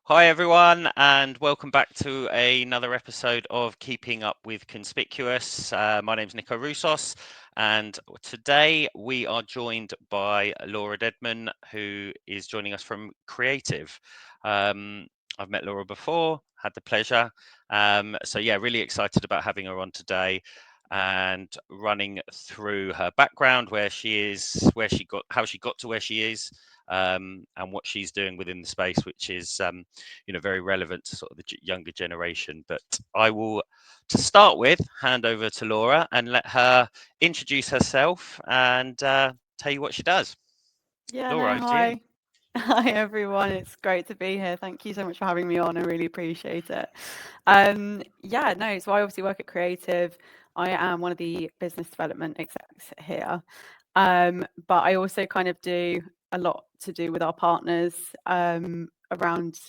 Hi everyone, and welcome back to another episode of Keeping Up With Conspicuous. My name's Nico Roussos, and today we are joined by Laura Deadman, who is joining us from Creative. I've met Laura before, had the pleasure. So yeah, really excited about having her on today and running through her background, where she is, how she got to where she is, and what she's doing within the space, which is very relevant to sort of the younger generation. But I will, to start with, hand over to Laura and let her introduce herself and tell you what she does. Laura, over to you. Hi. Hi, everyone. It's great to be here. Thank you so much for having me on. I really appreciate it. So I obviously work at Creative. I am one of the business development execs here. But I also kind of do a lot to do with our partners around,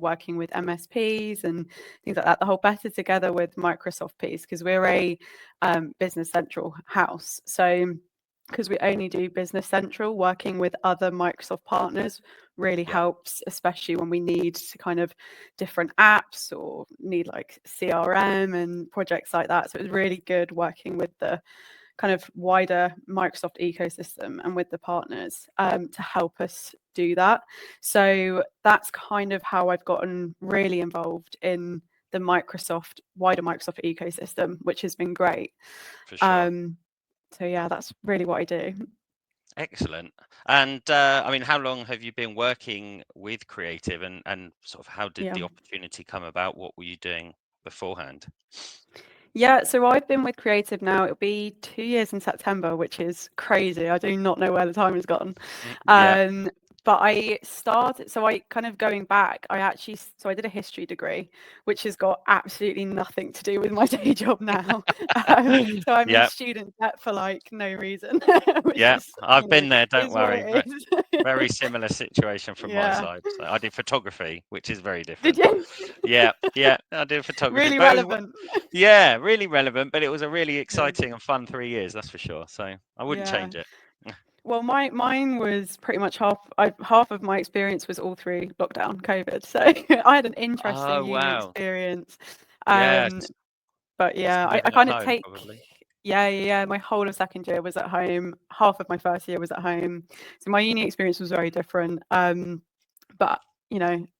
working with MSPs and things like that, the whole Better Together with Microsoft piece, because we're a Business Central house. So because we only do Business Central, working with other Microsoft partners really helps, especially when we need to kind of different apps or need like CRM and projects like that. So it was really good working with the kind of wider Microsoft ecosystem and with the partners to help us do that. So that's kind of how I've gotten really involved in the wider Microsoft ecosystem, which has been great. For sure. So yeah, that's really what I do. Excellent. And I mean, how long have you been working with Creative, and sort of how did Yeah. the opportunity come about? What were you doing beforehand? Yeah, so I've been with Creative now. It'll be 2 years in September, which is crazy. I do not know where the time has gone. Yeah. But I kind of going back, so I did a history degree, which has got absolutely nothing to do with my day job now. So I'm in Yeah. student debt for like no reason, which Yeah, is, I've been there, don't is what worry. it is. Very similar situation from my Yeah. side. So I did photography, which is very Did different. you? Yeah, yeah, I did photography, Really but it was, relevant. yeah, really relevant, but it was a really Yeah. exciting and fun 3 years, that's for sure. So I wouldn't Yeah. change it. Well, mine was pretty much half of my experience was all through lockdown, COVID. So I had an interesting Oh, uni wow. experience. Yeah, Um, but just yeah, I living at kind of home, take probably. yeah. My whole of second year was at home. Half of my first year was at home. So my uni experience was very different. But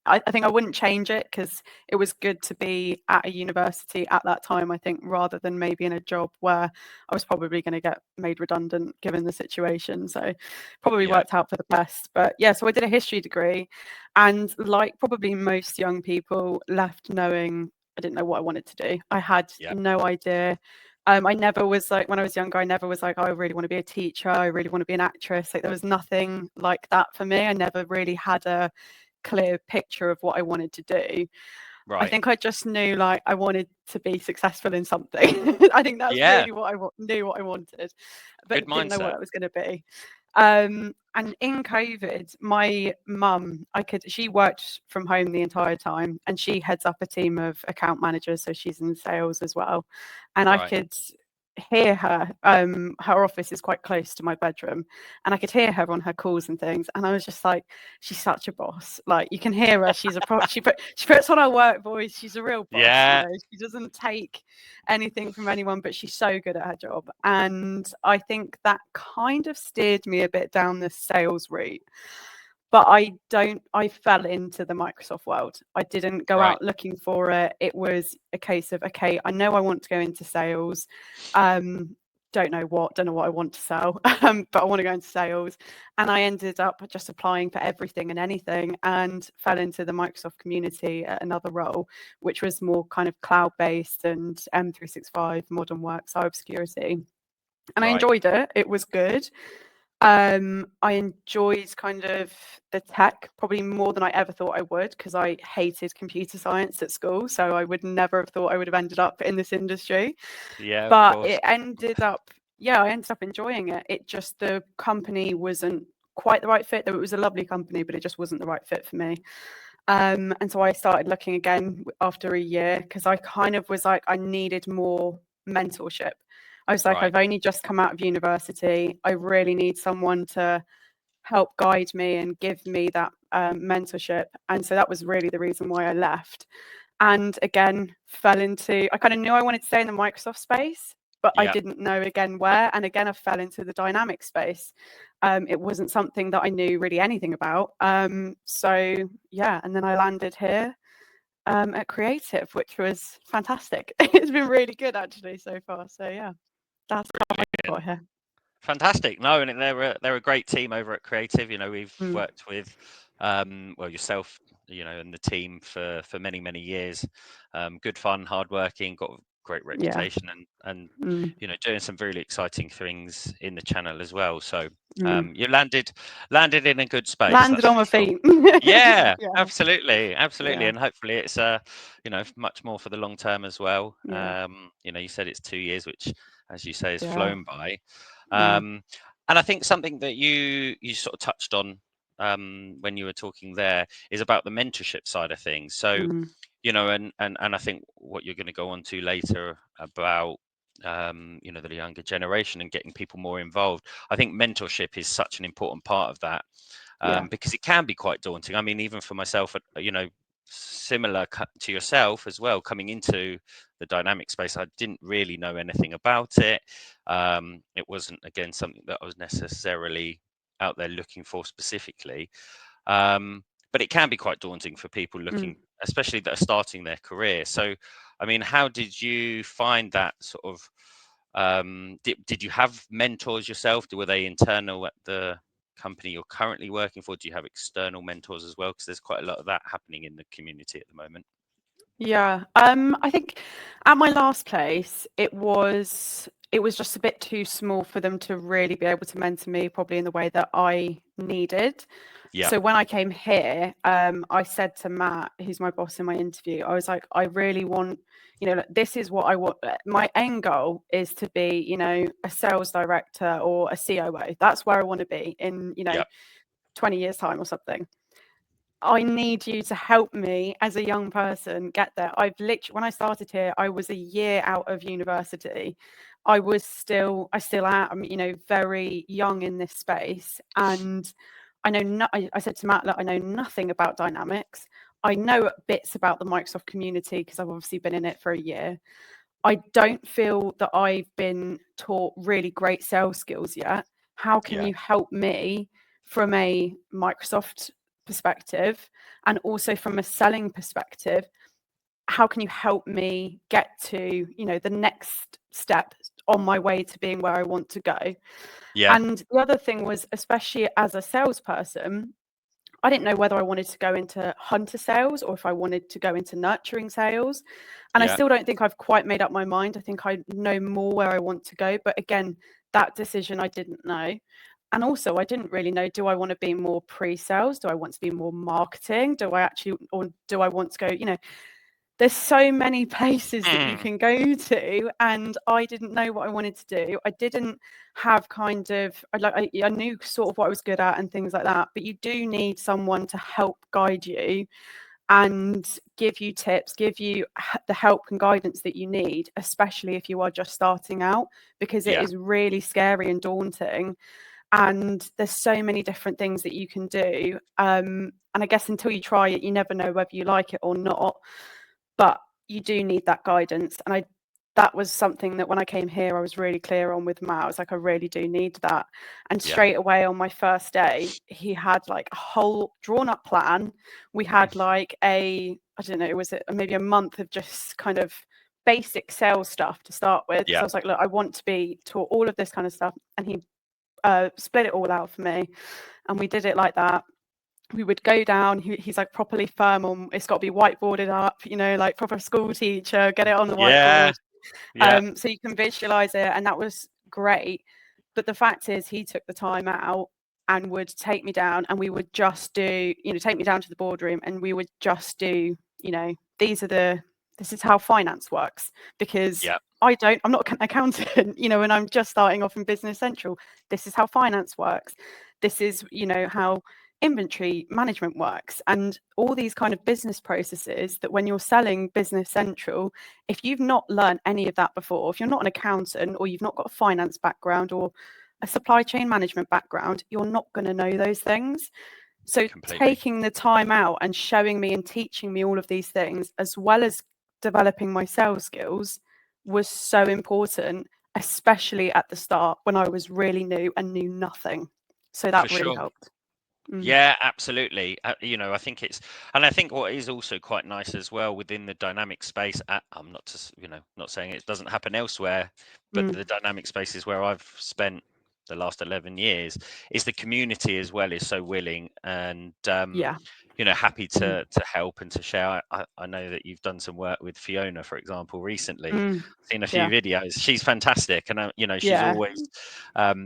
I think I wouldn't change it because it was good to be at a university at that time, I think, rather than maybe in a job where I was probably going to get made redundant given the situation. So probably Yeah, worked out for the best. But yeah, so I did a history degree, and like probably most young people, left knowing I didn't know what I wanted to do. I had yeah, no idea. I never was like, when I was younger, I never was like, oh, I really want to be a teacher. I really want to be an actress. Like there was nothing like that for me. I never really had a clear picture of what I wanted to do. I right. think I just knew like I wanted to be successful in something. I think that's Yeah, really what knew what I wanted, good but didn't know what mindset. it was going to be. And in COVID, my mum, she worked from home the entire time, and she heads up a team of account managers, so she's in sales as well. And I Right. could hear her. Her office is quite close to my bedroom, and I could hear her on her calls and things. And I was just like, she's such a boss. Like you can hear her. She's she puts on her work voice. She's a real boss. Yeah, She doesn't take anything from anyone, but she's so good at her job. And I think that kind of steered me a bit down the sales route. But I fell into the Microsoft world. I didn't go right. out looking for it. It was a case of, okay, I know I want to go into sales. Don't know what I want to sell, but I want to go into sales. And I ended up just applying for everything and anything and fell into the Microsoft community at another role, which was more kind of cloud-based and M365, modern work, cybersecurity. And I Right. enjoyed it. It was good. I enjoyed kind of the tech probably more than I ever thought I would, because I hated computer science at school. So I would never have thought I would have ended up in this industry. Yeah, of But course. I ended up enjoying it. It just, the company wasn't quite the right fit. Though it was a lovely company, but it just wasn't the right fit for me. And so I started looking again after a year, because I kind of was like, I needed more mentorship. I was like, Right. I've only just come out of university. I really need someone to help guide me and give me that mentorship. And so that was really the reason why I left. And again, I kind of knew I wanted to stay in the Microsoft space, but I didn't know again where. And again, I fell into the dynamic space. It wasn't something that I knew really anything about. So yeah, and then I landed here at Creative, which was fantastic. It's been really good actually so far. So yeah, that's how I got here. Fantastic. No, and they're a great team over at Creative. You know, we've worked with well, yourself, you know, and the team for many, many years. Good fun, hardworking, got a great reputation, and you know, doing some really exciting things in the channel as well. So you landed in a good space. Landed That's on my for sure. feet. Yeah, Yeah. absolutely, Yeah. and hopefully it's you know, much more for the long term as well. Yeah. You know, you said it's 2 years, which, as you say, has Yeah. flown by. And I think something that you sort of touched on when you were talking there is about the mentorship side of things. So, you know, and I think what you're going to go on to later about you know, the younger generation and getting people more involved. I think mentorship is such an important part of that because it can be quite daunting. I mean, even for myself, you know, similar to yourself as well, coming into the dynamic space, I didn't really know anything about it. It wasn't, again, something that I was necessarily out there looking for specifically. But it can be quite daunting for people looking, especially that are starting their career. So, I mean, how did you find that sort of? Did you have mentors yourself? Were they internal at the company you're currently working for? Do you have external mentors as well? Because there's quite a lot of that happening in the community at the moment. Yeah. I think at my last place, it was just a bit too small for them to really be able to mentor me probably in the way that I needed. Yeah. So when I came here, I said to Matt, who's my boss in my interview, I was like, I really want, you know, this is what I want. My end goal is to be, you know, a sales director or a COO. That's where I want to be in, you know, 20 years time or something. I need you to help me as a young person get there. When I started here, I was a year out of university. I still am, you know, very young in this space. And I said to Matt, look, I know nothing about dynamics. I know bits about the Microsoft community because I've obviously been in it for a year. I don't feel that I've been taught really great sales skills yet. How can you help me from a Microsoft perspective and also from a selling perspective? How can you help me get to, you know, the next step on my way to being where I want to go? And the other thing was, especially as a salesperson, I didn't know whether I wanted to go into hunter sales or if I wanted to go into nurturing sales. And I still don't think I've quite made up my mind. I think I know more where I want to go. But again, that decision I didn't know. And also, I didn't really know, do I want to be more pre-sales? Do I want to be more marketing? Or do I want to go, you know, there's so many places that you can go to, and I didn't know what I wanted to do. I didn't have I knew sort of what I was good at and things like that, but you do need someone to help guide you and give you tips, give you the help and guidance that you need, especially if you are just starting out, because it is really scary and daunting. And there's so many different things that you can do. And I guess until you try it, you never know whether you like it or not. But you do need that guidance. And that was something that when I came here, I was really clear on with Matt. I was like, I really do need that. And straight away on my first day, he had like a whole drawn up plan. We had like I don't know, was it maybe a month of just kind of basic sales stuff to start with. So I was like, look, I want to be taught all of this kind of stuff. And he split it all out for me. And we did it like that. We would go down, he's like properly firm on, it's got to be whiteboarded up, you know, like proper school teacher, get it on the whiteboard. So you can visualize it, and that was great. But the fact is, he took the time out and would take me down, and we would just do, you know, take me down to the boardroom, and we would just do, you know, this is how finance works, because I'm not an accountant, you know, and I'm just starting off in Business Central. This is how finance works. This is, you know, how inventory management works, and all these kind of business processes that when you're selling Business Central, if you've not learned any of that before, if you're not an accountant or you've not got a finance background or a supply chain management background, you're not going to know those things. So completely. taking the time out and showing me and teaching me all of these things, as well as developing my sales skills, was so important, especially at the start when I was really new and knew nothing. So For that really sure. helped. Mm. Yeah, absolutely. I think and I think what is also quite nice as well within the dynamic space. I'm not just, not saying it doesn't happen elsewhere, but Mm. the dynamic spaces where I've spent the last 11 years is the community as well is so willing and Yeah. happy Mm. to help and to share. I know that you've done some work with Fiona, for example, recently. Mm. Seen a few Yeah. videos. She's fantastic, and she's Yeah. always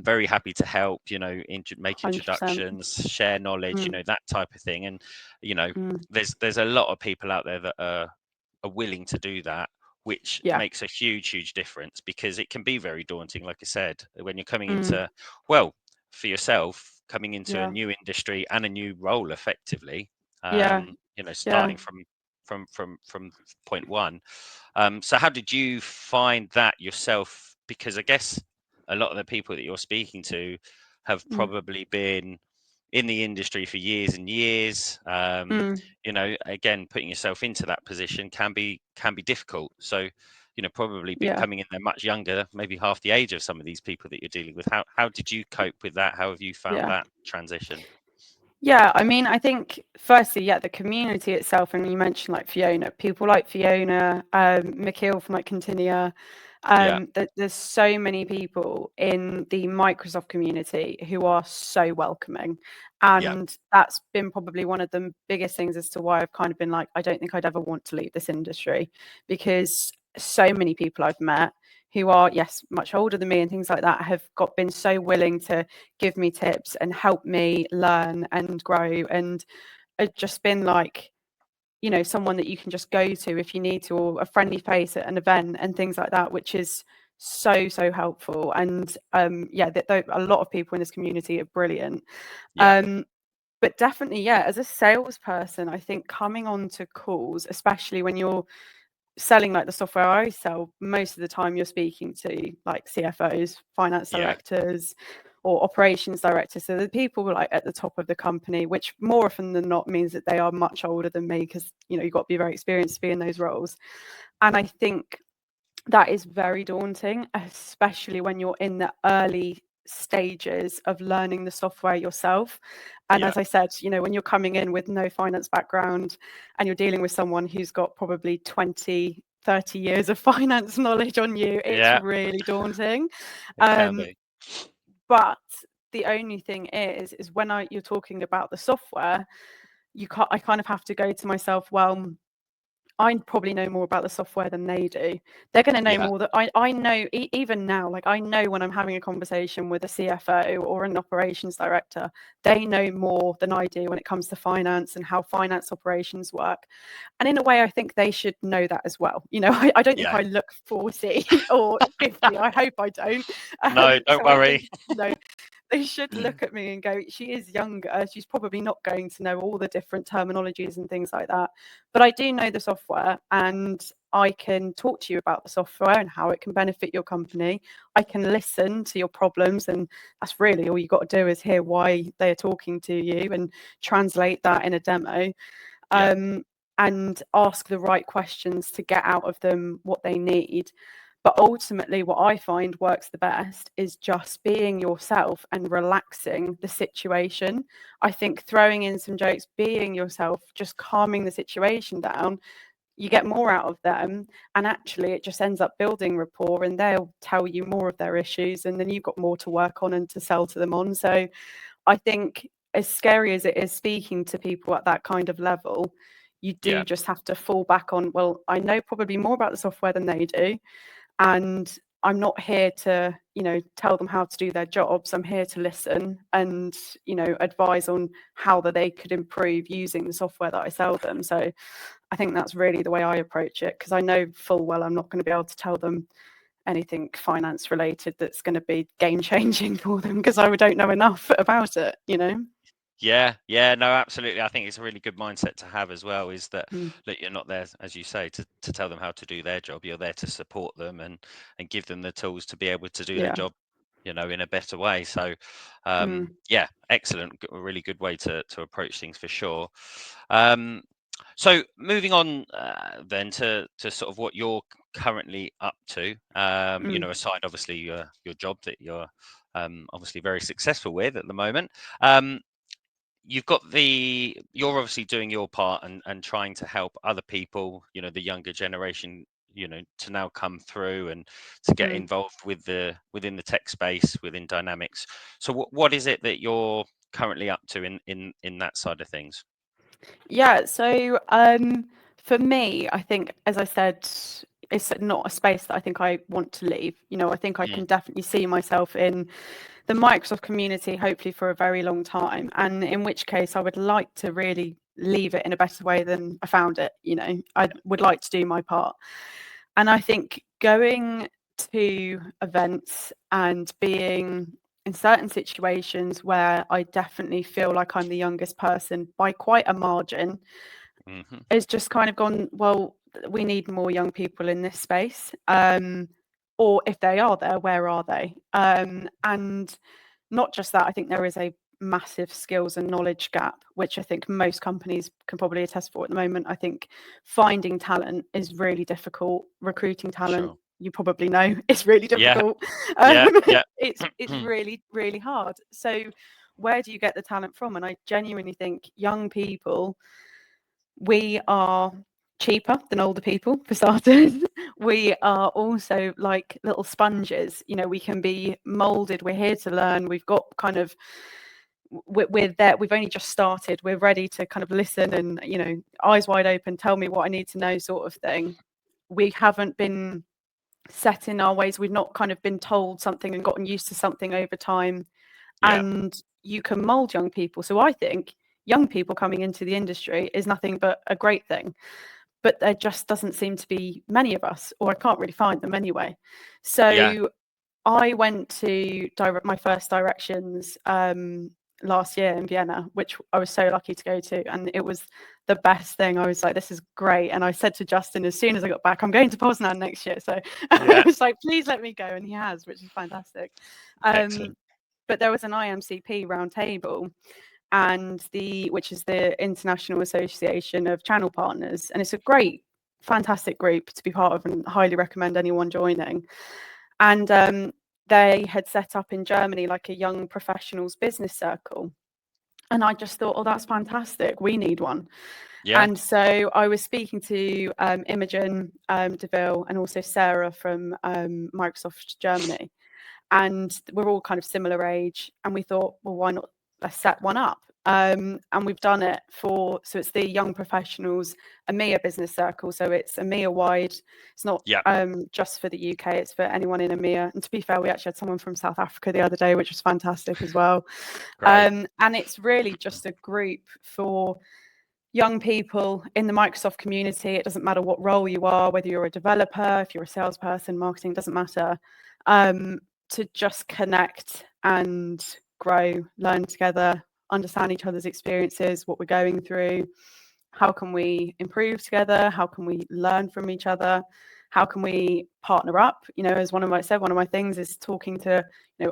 very happy to help. Make 100%. introductions, share knowledge, Mm. that type of thing. And you know, Mm. there's a lot of people out there that are willing to do that, which Yeah. makes a huge difference because it can be very daunting, like I said, when you're coming Mm. into, well, for yourself, coming into a Yeah. new industry and a new role effectively, Yeah. Yeah. starting from point one. So how did you find that yourself? Because I guess a lot of the people that you're speaking to have Mm. probably been in the industry for years and years. Mm. Again, putting yourself into that position can be difficult. So, probably Yeah. coming in there much younger, maybe half the age of some of these people that you're dealing with. How did you cope with that? How have you found Yeah. that transition? Yeah, I mean, I think firstly, yeah, the community itself, and you mentioned like Fiona, people like Fiona, Mikhail from like Continua, Yeah, there's so many people in the Microsoft community who are so welcoming. yeah, And that's been probably one of the biggest things as to why I've kind of been like, I don't think I'd ever want to leave this industry, because so many people I've met who are, yes, much older than me and things like that have been so willing to give me tips and help me learn and grow, and it's just been like, someone that you can just go to if you need to, or a friendly face at an event and things like that, which is so helpful. And yeah, a lot of people in this community are brilliant. yeah, um but definitely, yeah, as a salesperson, I think coming on to calls, especially when you're selling like the software I sell, most of the time you're speaking to like CFOs, finance yeah, directors, or operations directors. So the people like at the top of the company, which more often than not means that they are much older than me, because you've got to be very experienced to be in those roles. And I think that is very daunting, especially when you're in the early stages of learning the software yourself. And yeah, as I said, when you're coming in with no finance background and you're dealing with someone who's got probably 20, 30 years of finance knowledge on you, it's yeah. really daunting. It can Um, be. but the only thing is when you're talking about the software, I kind of have to go to myself, well, I probably know more about the software than they do. They're going to know Yeah, more. That I know, even now, like I know when I'm having a conversation with a CFO or an operations director, they know more than I do when it comes to finance and how finance operations work. And in a way, I think they should know that as well. I don't think yeah. I look 40 or 50. I hope I don't. No, don't So I think, worry. they should look at me and go, she is younger, she's probably not going to know all the different terminologies and things like that. But I do know the software, and I can talk to you about the software and how it can benefit your company. I can listen to your problems, and that's really all you got to do, is hear why they're talking to you and translate that in a demo. Yeah, And ask the right questions to get out of them what they need. But ultimately, what I find works the best is just being yourself and relaxing the situation. I think throwing in some jokes, being yourself, just calming the situation down, you get more out of them. And actually, it just ends up building rapport, and they'll tell you more of their issues. And then you've got more to work on and to sell to them on. So I think, as scary as it is speaking to people at that kind of level, you yeah, do just have to fall back on, well, I know probably more about the software than they do, and I'm not here to tell them how to do their jobs. I'm here to listen and advise on how that they could improve using the software that I sell them. So I think that's really the way I approach it, because I know full well I'm not going to be able to tell them anything finance related that's going to be game changing for them, because I don't know enough about it. yeah. No, absolutely. I think it's a really good mindset to have as well. Is that Mm. that you're not there, as you say, to tell them how to do their job. You're there to support them and give them the tools to be able to do their Yeah. job, in a better way. So Mm, yeah, excellent, a really good way to approach things for sure. um, so moving on then to sort of what you're currently up to, mm. aside obviously your job that you're obviously very successful with at the moment. um, you're obviously doing your part and trying to help other people, the younger generation, to now come through and to get Mm. involved within the tech space within Dynamics. So what is it that you're currently up to in that side of things? Yeah, so for me, I think, as I said, it's not a space that I think I want to leave. I think I Mm, can definitely see myself in the Microsoft community, hopefully for a very long time. And in which case, I would like to really leave it in a better way than I found it. I would like to do my part. And I think going to events and being in certain situations where I definitely feel like I'm the youngest person by quite a margin hmm has just kind of gone, well, we need more young people in this space. Or if they are there, where are they? And not just that, I think there is a massive skills and knowledge gap, which I think most companies can probably attest for at the moment. I think finding talent is really difficult. Recruiting talent, Sure. you probably know, it's really Yeah. difficult. Yeah. Yeah. It's really, really hard. So where do you get the talent from? And I genuinely think young people, we are cheaper than older people for starters. We are also like little sponges. We can be molded. We're here to learn. We've got kind of, we're there. We've only just started. We're ready to kind of listen and, eyes wide open, tell me what I need to know, sort of thing. We haven't been set in our ways. We've not kind of been told something and gotten used to something over time. Yeah. And you can mold young people. So I think young people coming into the industry is nothing but a great thing. But there just doesn't seem to be many of us, or I can't really find them anyway. Yeah. So I went to my first directions last year in Vienna, which I was so lucky to go to, and it was the best thing. I was like, this is great. And I said to Justin, as soon as I got back, I'm going to Poznan next year. So I Yeah. was like, please let me go. And he has, which is fantastic. Um, Excellent. but there was an IMCP roundtable, and which is the International Association of Channel Partners, and it's a great, fantastic group to be part of, and highly recommend anyone joining. And they had set up in Germany like a young professionals business circle, and I just thought, oh, that's fantastic. We need one. Yeah. And so I was speaking to Imogen Deville and also Sarah from Microsoft Germany, and we're all kind of similar age, and we thought, well, why not, let's set one up. And we've done it so it's the young professionals EMEA business circle, so it's EMEA wide. It's not Yeah. just for the UK, it's for anyone in EMEA. And to be fair, we actually had someone from South Africa the other day, which was fantastic as well. Great. And it's really just a group for young people in the Microsoft community. It doesn't matter what role you are, whether you're a developer, if you're a salesperson, marketing, doesn't matter. To just connect and grow, learn together, understand each other's experiences, what we're going through, how can we improve together, how can we learn from each other, how can we partner up. As one of my things is talking to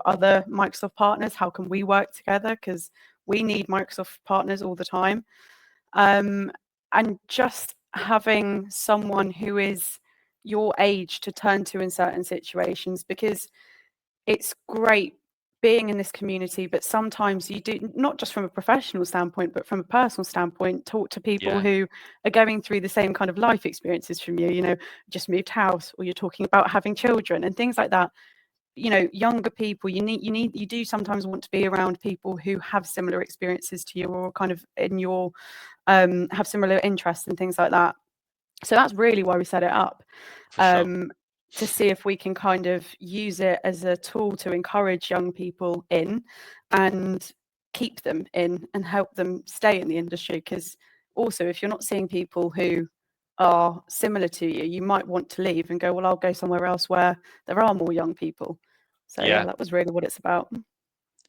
other Microsoft partners. How can we work together, because we need Microsoft partners all the time. And just having someone who is your age to turn to in certain situations, because it's great being in this community, but sometimes you do, not just from a professional standpoint, but from a personal standpoint, talk to people Yeah. who are going through the same kind of life experiences from you, just moved house, or you're talking about having children and things like that. Younger people, you do sometimes want to be around people who have similar experiences to you, or kind of in your have similar interests and things like that. So that's really why we set it up, For sure. to see if we can kind of use it as a tool to encourage young people in and keep them in and help them stay in the industry. Because also, if you're not seeing people who are similar to you, you might want to leave and go, well, I'll go somewhere else where there are more young people. So yeah, Yeah. that was really what it's about.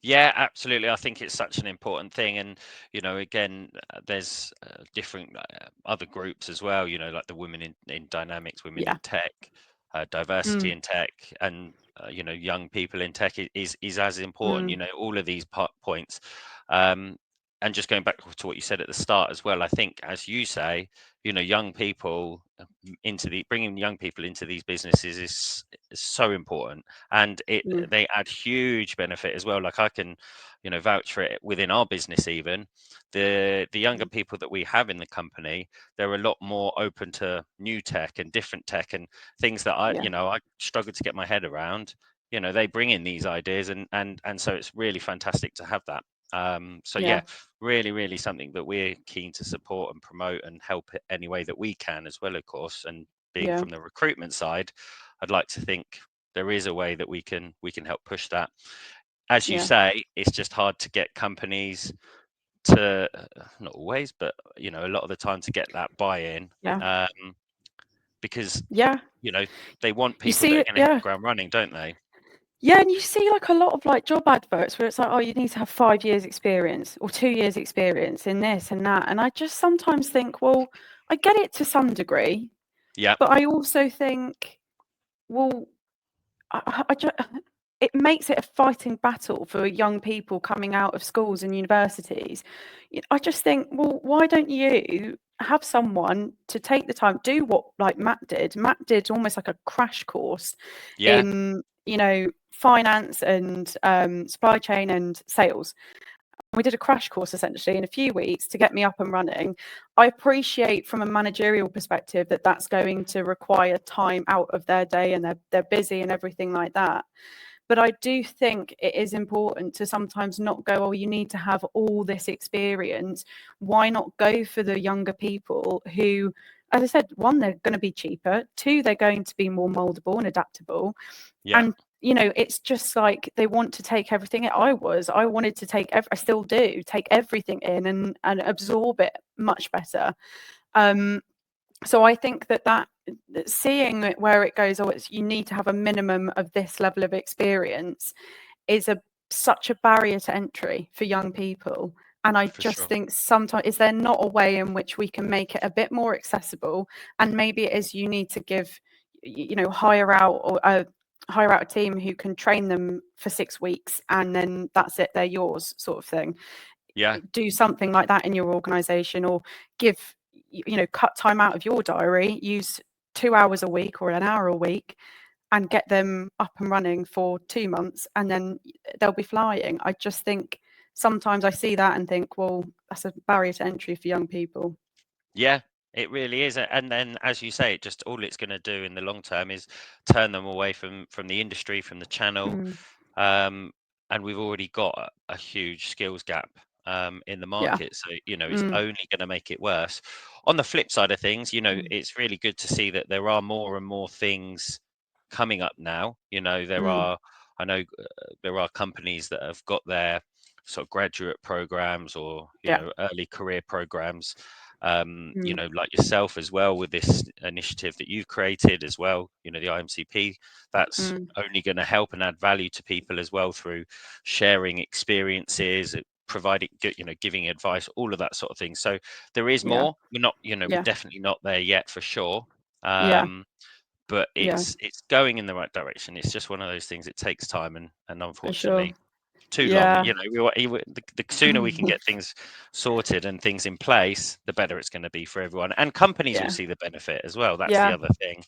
Yeah, absolutely. I think it's such an important thing, and again, there's different other groups as well. Like the women in dynamics, women Yeah. in tech, diversity Mm. in tech, and young people in tech is as important. Mm. All of these points. Um, and just going back to what you said at the start as well, I think, as you say, young people bringing young people into these businesses is so important, and Mm. they add huge benefit as well. Like I can, vouch for it within our business. Even the younger Mm. people that we have in the company, they're a lot more open to new tech and different tech and things that Yeah. I struggle to get my head around. They bring in these ideas, and so it's really fantastic to have that. So Yeah. yeah, really, really something that we're keen to support and promote and help it any way that we can as well, of course. And being Yeah. from the recruitment side, I'd like to think there is a way that we can help push that. As you Yeah. say, it's just hard to get companies to, not always, but a lot of the time, to get that buy-in, Yeah. because Yeah. you know they want You people that see are it. going to hit the Yeah. ground running, don't they? Yeah, and you see like a lot of like job adverts where it's like, oh, you need to have 5 years experience or 2 years experience in this and that. And I just sometimes think, well, I get it to some degree, Yeah, but I also think, well, it makes it a fighting battle for young people coming out of schools and universities. I just think, well, why don't you have someone to take the time, do what like Matt did? Matt did almost like a crash course yeah, in, finance and supply chain and sales. We did a crash course essentially in a few weeks to get me up and running. I appreciate from a managerial perspective that that's going to require time out of their day, and they're busy and everything like that. But I do think it is important to sometimes not go, oh, you need to have all this experience. Why not go for the younger people who, as I said, one, they're going to be cheaper. Two, they're going to be more moldable and adaptable. yeah, And it's just like they want to take everything. I wanted to take, I still do, take everything in and absorb it much better. Um, so I think that seeing where it goes, oh, you need to have a minimum of this level of experience, is such a barrier to entry for young people. And I for just sure. think sometimes, is there not a way in which we can make it a bit more accessible? And maybe it is, you need to give, hire out a team who can train them for 6 weeks, and then that's it, they're yours, sort of thing. Yeah, Do something like that in your organization, or give, cut time out of your diary, use 2 hours a week or an hour a week, and get them up and running for 2 months, and then they'll be flying. I just think sometimes I see that and think, well, that's a barrier to entry for young people. yeah, it really is. And then, as you say, just all it's going to do in the long term is turn them away from the industry, from the channel. Mm. um, and we've already got a huge skills gap in the Yeah. market, so it's Mm. only going to make it worse. On the flip side of things, Mm. it's really good to see that there are more and more things coming up now. There Mm. are, I know, there are companies that have got their sort of graduate programs, or Yeah. early career programs, Mm. like yourself as well, with this initiative that you've created as well, the IMCP. That's Mm. only going to help and add value to people as well, through sharing experiences, providing, giving advice, all of that sort of thing. So there is Yeah. more. We're not, we're Yeah. definitely not there yet, for sure. Yeah. Um, but Yeah. it's going in the right direction. It's just one of those things. It takes time, and For sure. unfortunately too long. Yeah. The sooner we can get things sorted and things in place, the better it's going to be for everyone, and companies will Yeah. see the benefit as well. That's the Yeah. other thing.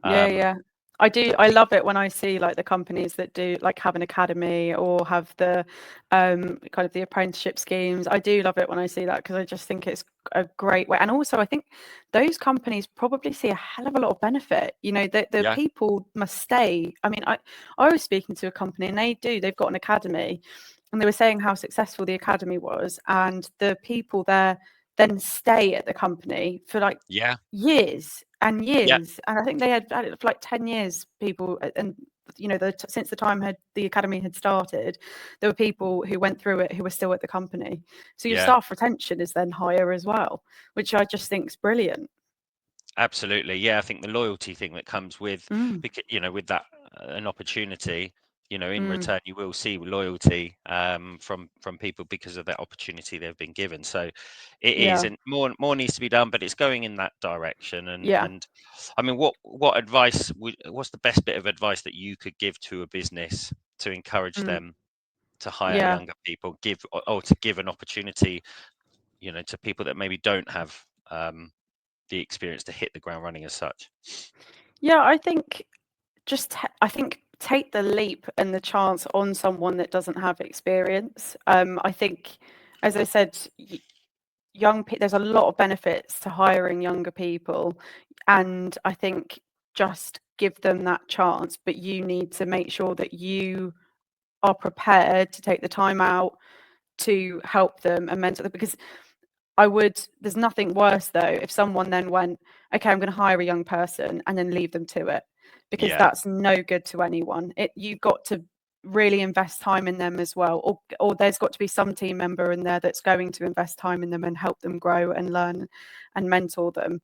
Yeah, Um, yeah. I do. I love it when I see like the companies that do like have an academy or have the kind of the apprenticeship schemes. I do love it when I see that, because I just think it's a great way. And also I think those companies probably see a hell of a lot of benefit. The yeah, people must stay. I mean, I was speaking to a company, and they've got an academy, and they were saying how successful the academy was, and the people there then stay at the company for like yeah, years and yeah, years. And I think they had it for like 10 years, people. And since the time the academy had started, there were people who went through it who were still at the company. So your yeah. staff retention is then higher as well, which I just think is brilliant. Absolutely. Yeah, I think the loyalty thing that comes with, Mm. with that, an opportunity. in return you will see loyalty from people because of that opportunity they've been given. So it is, Yeah. and more needs to be done, but it's going in that direction. Yeah. And I mean, what advice what's the best bit of advice that you could give to a business to encourage them to hire Yeah. younger people, or to give an opportunity, to people that maybe don't have the experience to hit the ground running as such? Yeah, I think take the leap and the chance on someone that doesn't have experience. I think, as I said, there's a lot of benefits to hiring younger people, and I think just give them that chance, but you need to make sure that you are prepared to take the time out to help them and mentor them, because there's nothing worse though if someone then went, okay, I'm going to hire a young person and then leave them to it, because Yeah, that's no good to anyone. You've got to really invest time in them as well, or there's got to be some team member in there that's going to invest time in them and help them grow and learn and mentor them.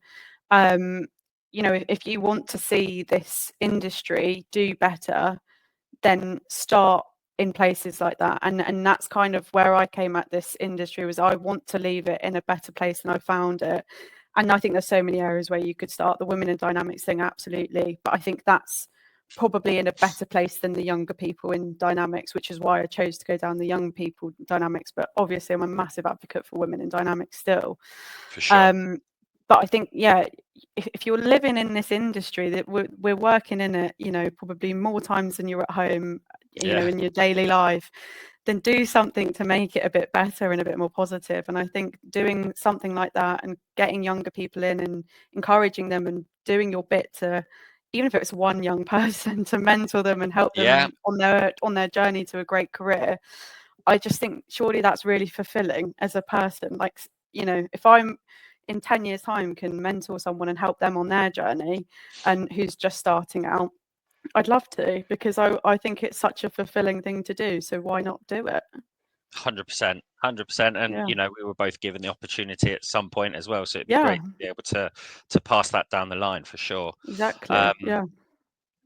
If you want to see this industry do better, then start in places like that. And that's kind of where I came at this industry, was I want to leave it in a better place than I found it. And I think there's so many areas where you could start. The women in dynamics thing, absolutely, but I think that's probably in a better place than the younger people in dynamics, which is why I chose to go down the young people dynamics. But obviously I'm a massive advocate for women in dynamics still. for sure. But I think, yeah, if you're living in this industry, that we're working in it, probably more times than you're at home, Yeah, in your daily life, then do something to make it a bit better and a bit more positive. And I think doing something like that and getting younger people in and encouraging them and doing your bit to, even if it's one young person, to mentor them and help yeah, them on their journey to a great career, I just think surely that's really fulfilling as a person. Like, if I'm in 10 years' time can mentor someone and help them on their journey and who's just starting out, I'd love to, because I think it's such a fulfilling thing to do. So why not do it? 100%, 100%. And Yeah, we were both given the opportunity at some point as well, so it'd be yeah, great to be able to pass that down the line for sure. exactly. Um, Yeah.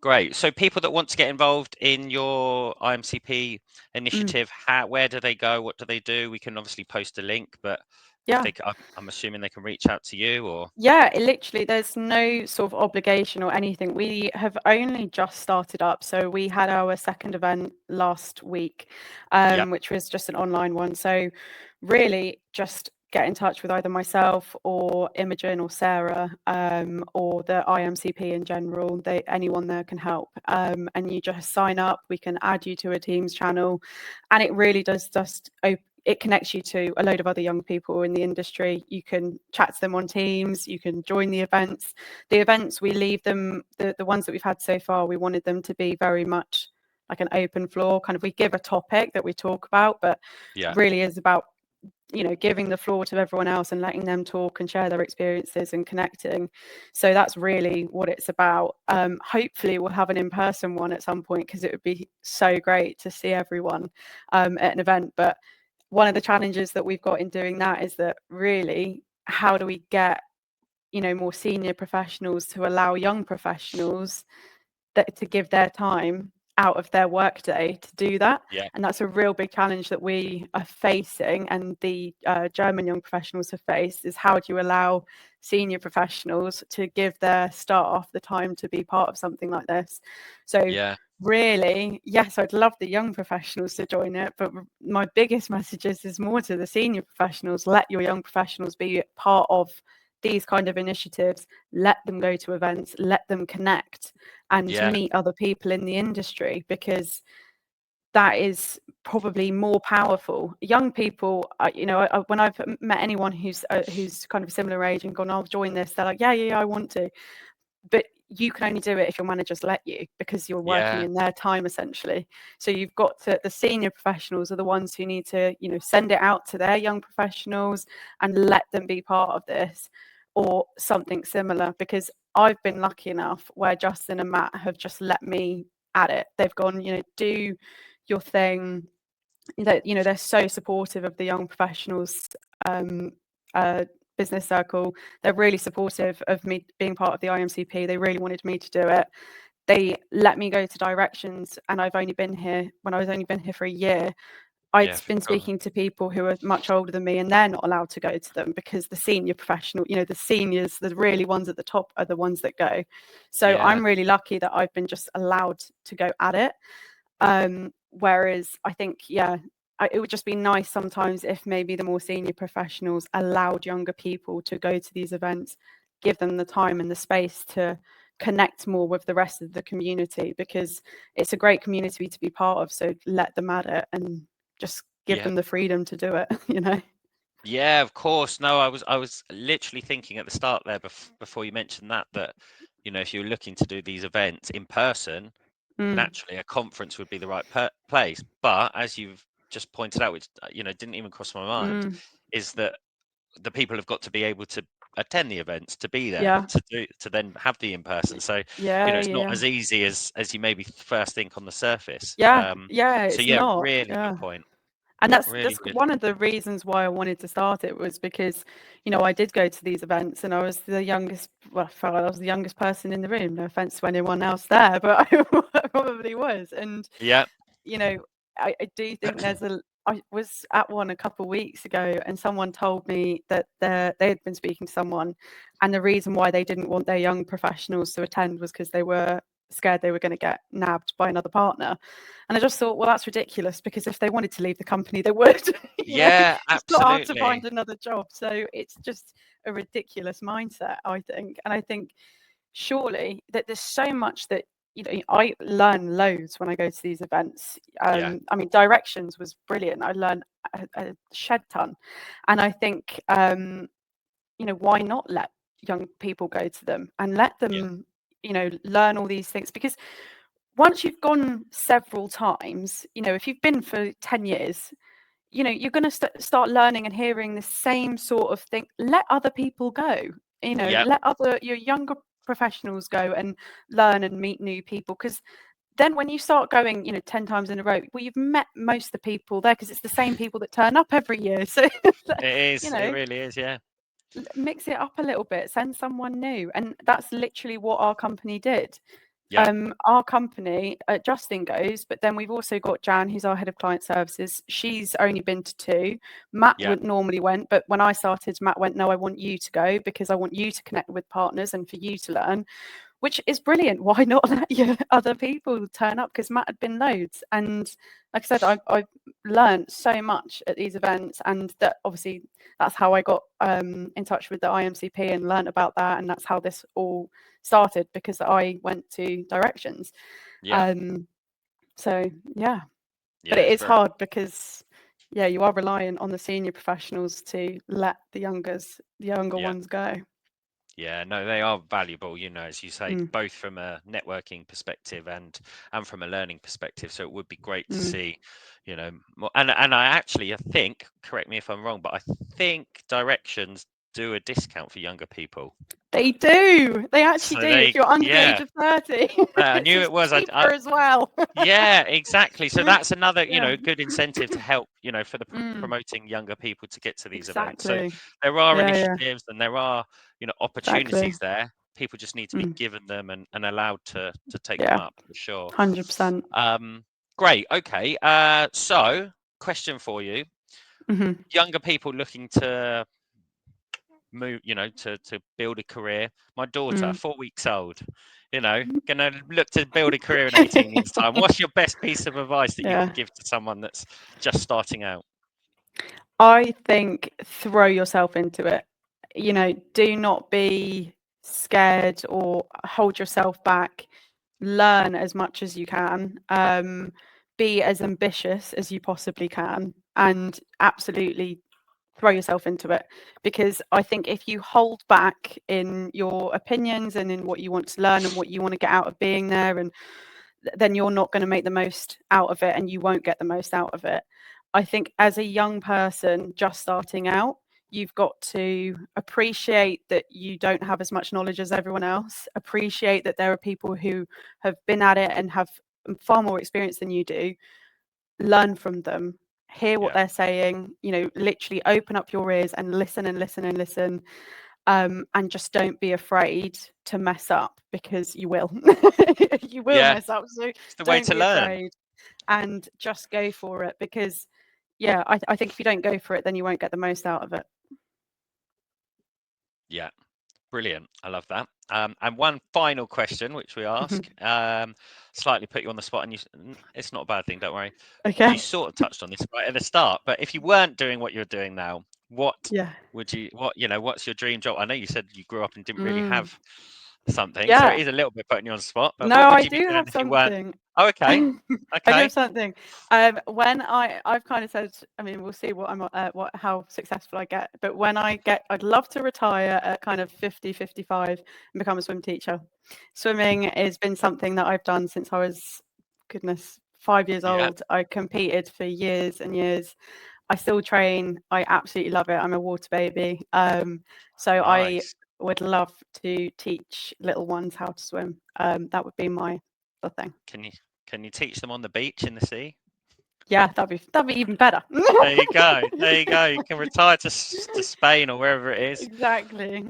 Great. So people that want to get involved in your IMCP Mm. initiative, where do they go? What do they do? We can obviously post a link, but if Yeah. I'm assuming they can reach out to you, or Yeah, literally, there's no sort of obligation or anything. We have only just started up. So we had our second event last week, yeah, which was just an online one. So really just get in touch with either myself or Imogen or Sarah, or the IMCP in general. Anyone there can help. And you just sign up. We can add you to a Teams channel, and it really does just it connects you to a load of other young people in the industry. You can chat to them on Teams, you can join the events. The events, we leave them, the ones that we've had so far, we wanted them to be very much like an open floor, kind of, we give a topic that we talk about, but yeah, really is about, giving the floor to everyone else and letting them talk and share their experiences and connecting. So that's really what it's about. Hopefully we'll have an in-person one at some point, because it would be so great to see everyone at an event. But one of the challenges that we've got in doing that is that, really, how do we get more senior professionals to allow young professionals to give their time out of their workday to do that? yeah, And that's a real big challenge that we are facing, and the German young professionals have faced, is how do you allow senior professionals to give their staff the time to be part of something like this? So yeah, really, yes, I'd love the young professionals to join it, but my biggest message is more to the senior professionals. Let your young professionals be part of these kind of initiatives. Let them go to events, let them connect and yeah, meet other people in the industry, because that is probably more powerful. Young people, when I've met anyone who's kind of a similar age and gone, I'll join this, they're like, yeah, I want to. But you can only do it if your managers let you, because you're working yeah, in their time, essentially. So you've got to, the senior professionals are the ones who need to, send it out to their young professionals and let them be part of this, or something similar. Because I've been lucky enough where Justin and Matt have just let me at it. They've gone, do your thing. They're so supportive of the young professionals um, uh, business circle. They're really supportive of me being part of the IMCP. They really wanted me to do it. they let me go to directions, and I've only been here when I was only been here for a year. I'd Yeah, for been sure. speaking to people who are much older than me, and they're not allowed to go to them because the senior professional, the seniors, the really ones at the top are the ones that go. So Yeah, I'm really lucky that I've been just allowed to go at it. Whereas I think, it would just be nice sometimes if maybe the more senior professionals allowed younger people to go to these events, give them the time and the space to connect more with the rest of the community, because it's a great community to be part of. So let them at it and just give yeah. them the freedom to do it. Yeah, of course. No, I was literally thinking at the start there before you mentioned that if you're looking to do these events in person, Mm, naturally a conference would be the right place. But as you've just pointed out, which didn't even cross my mind, mm, is that the people have got to be able to attend the events, to be there, yeah, to then have the in person. So, yeah, it's not yeah, as easy as you maybe first think on the surface. yeah, yeah. So It's yeah, not. really Yeah. good point. And that's Really good. one of the reasons why I wanted to start it, was because I did go to these events, and I was the youngest. Well, I felt like I was the youngest person in the room. No offense to anyone else there, but I probably was. And Yeah, you know, I do think I was at one a couple of weeks ago, and someone told me that they had been speaking to someone, and the reason why they didn't want their young professionals to attend was because they were scared they were going to get nabbed by another partner. And I just thought, well, that's ridiculous, because if they wanted to leave the company, they would. yeah, It's not hard to absolutely. find another job. So it's just a ridiculous mindset, I think. And I think surely that there's so much that I learn loads when I go to these events. Yeah, I mean, directions was brilliant. I learned a shed ton, and I think why not let young people go to them and let yeah, them learn all these things, because once you've gone several times, if you've been for 10 years, you're going to start learning and hearing the same sort of thing. Let other people go, yeah. let your younger professionals go and learn and meet new people, because then when you start going 10 times in a row, well, you've met most of the people there, because it's the same people that turn up every year. So It you is. It know really is. Yeah, mix it up a little bit, send someone new. And that's literally what our company did. yeah, Our company, Justin goes, but then we've also got Jan, who's our head of client services. She's only been to two. Matt yeah, would normally went, but when I started, Matt went, no, I want you to go, because I want you to connect with partners and for you to learn, which is brilliant. Why not let your other people turn up? Because Matt had been loads. And like I said, I've learned so much at these events, and that obviously that's how I got in touch with the IMCP and learned about that. And that's how this all started, because I went to directions. yeah, Um, so yeah, but yeah. it It's is very. hard because you are reliant on the senior professionals to let the younger Yeah. ones go. Yeah, no, they are valuable, as you say, Mm, both from a networking perspective and from a learning perspective. So it would be great to mm. see, more, and I think, correct me if I'm wrong, but I think directions do a discount for younger people. They do. They actually So do. If you're under the age yeah, of 30, I it's knew it just was. cheaper as well. Yeah, exactly. So that's another, Yeah. good incentive to help, for the Mm, promoting younger people to get to these events. So exactly. there are Yeah, yeah, initiatives and there are, exactly. opportunities there. People just need to be Mm, given them and allowed to take them yeah, up for sure. 100%. Great. Okay. So question for you. Hmm. Younger people looking to move, to build a career. My daughter, Mm. 4 weeks old, gonna look to build a career in 18 months' time. What's your best piece of advice that you Yeah. could give to someone that's just starting out? I think throw yourself into it. Do not be scared or hold yourself back. Learn as much as you can. Be as ambitious as you possibly can, and absolutely throw yourself into it, because I think if you hold back in your opinions and in what you want to learn and what you want to get out of being there, and then you're not going to make the most out of it, and you won't get the most out of it. I think as a young person just starting out, you've got to appreciate that you don't have as much knowledge as everyone else, appreciate that there are people who have been at it and have far more experience than you do. Learn from them, hear what Yeah, they're saying, literally open up your ears and listen and listen and listen. and just don't be afraid to mess up, because you will. You will Yeah, mess up, so it's the way don't to be learn. afraid and just go for it, because yeah, I think if you don't go for it, then you won't get the most out of it. Yeah, brilliant. I love that. And one final question, which we ask, slightly put you on the spot, and it's not a bad thing, don't worry. You Okay. sort of touched on this right at the start, but if you weren't doing what you're doing now, what Yeah. what's your dream job? I know you said you grew up and didn't really Mm. have something, so it Yeah. is a little bit putting you on the spot, but No, what would I you be do doing have if you weren't? something. Oh, okay. I do have Okay. something. When I've kind of said, I mean, we'll see what how successful I get. But when I'd love to retire at kind of 50, 55 and become a swim teacher. Swimming has been something that I've done since I was, goodness, 5 years Yeah. old. I competed for years and years. I still train. I absolutely love it. I'm a water baby. So I Nice. would love to teach little ones how to swim. That would be my the thing. Can you can you teach them on the beach in the sea? Yeah, that'd be even better. There you go. There you go. You can retire to Spain or wherever it is. Exactly.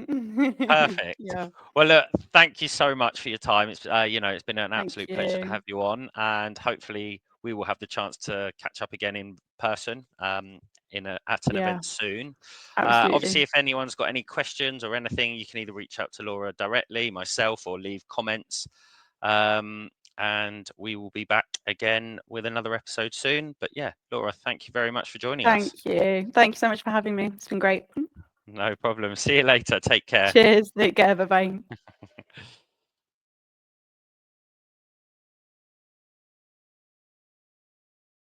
Perfect. Yeah. Well, look, thank you so much for your time. It's it's been an Thank absolute pleasure to you. have you on, and hopefully we will have the chance to catch up again in person at an Yeah, event soon. Obviously, absolutely. if anyone's got any questions or anything, you can either reach out to Laura directly, myself, or leave comments. Um, and we will be back again with another episode soon. But yeah, Laura, thank you very much for joining us. Thank you. Thank you so much for having me. It's been great. No problem. See you later. Take care. Cheers. Take care. Bye bye.